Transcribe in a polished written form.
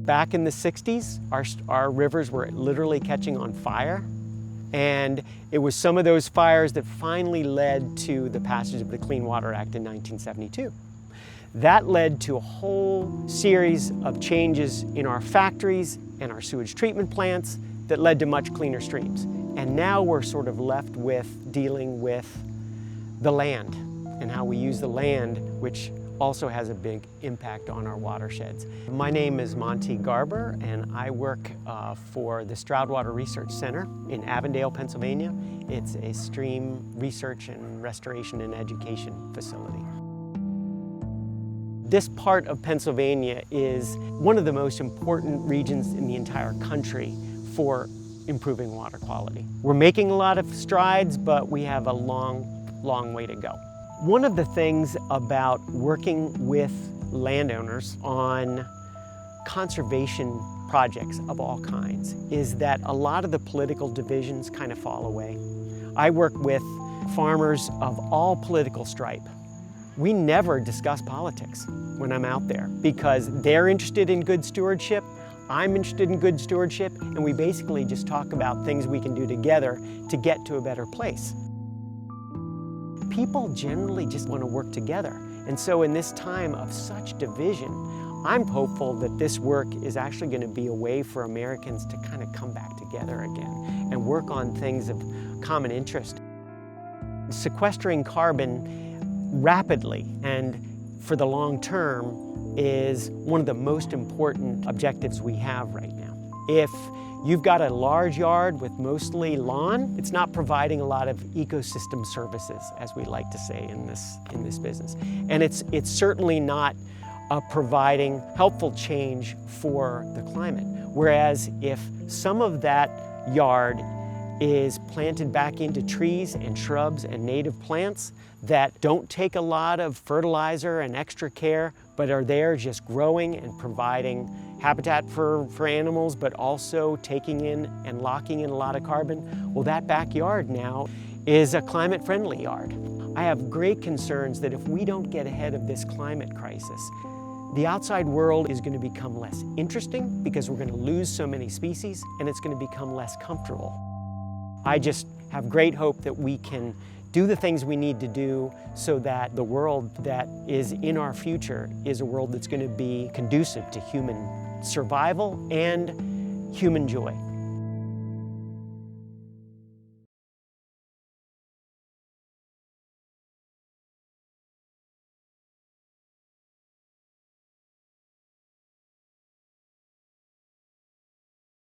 Back in the 60s, our rivers were literally catching on fire. And it was some of those fires that finally led to the passage of the Clean Water Act in 1972. That led to a whole series of changes in our factories and our sewage treatment plants that led to much cleaner streams. And now we're sort of left with dealing with the land and how we use the land, which also has a big impact on our watersheds. My name is Monty Garber, and I work for the Stroud Water Research Center in Avondale, Pennsylvania. It's a stream research and restoration and education facility. This part of Pennsylvania is one of the most important regions in the entire country for improving water quality. We're making a lot of strides, but we have a long way to go. One of the things about working with landowners on conservation projects of all kinds is that a lot of the political divisions kind of fall away. I work with farmers of all political stripe. We never discuss politics when I'm out there because they're interested in good stewardship, I'm interested in good stewardship, and we basically just talk about things we can do together to get to a better place. People generally just want to work together. And so in this time of such division, I'm hopeful that this work is actually going to be a way for Americans to kind of come back together again and work on things of common interest. Sequestering carbon rapidly and for the long term is one of the most important objectives we have right now. If you've got a large yard with mostly lawn, it's not providing a lot of ecosystem services, as we like to say in this business. And it's certainly not providing helpful change for the climate. Whereas if some of that yard is planted back into trees and shrubs and native plants that don't take a lot of fertilizer and extra care, but are there just growing and providing habitat for animals, but also taking in and locking in a lot of carbon, well, that backyard now is a climate-friendly yard. I have great concerns that if we don't get ahead of this climate crisis, the outside world is going to become less interesting because we're going to lose so many species, and it's going to become less comfortable. I just have great hope that we can do the things we need to do so that the world that is in our future is a world that's going to be conducive to human survival and human joy.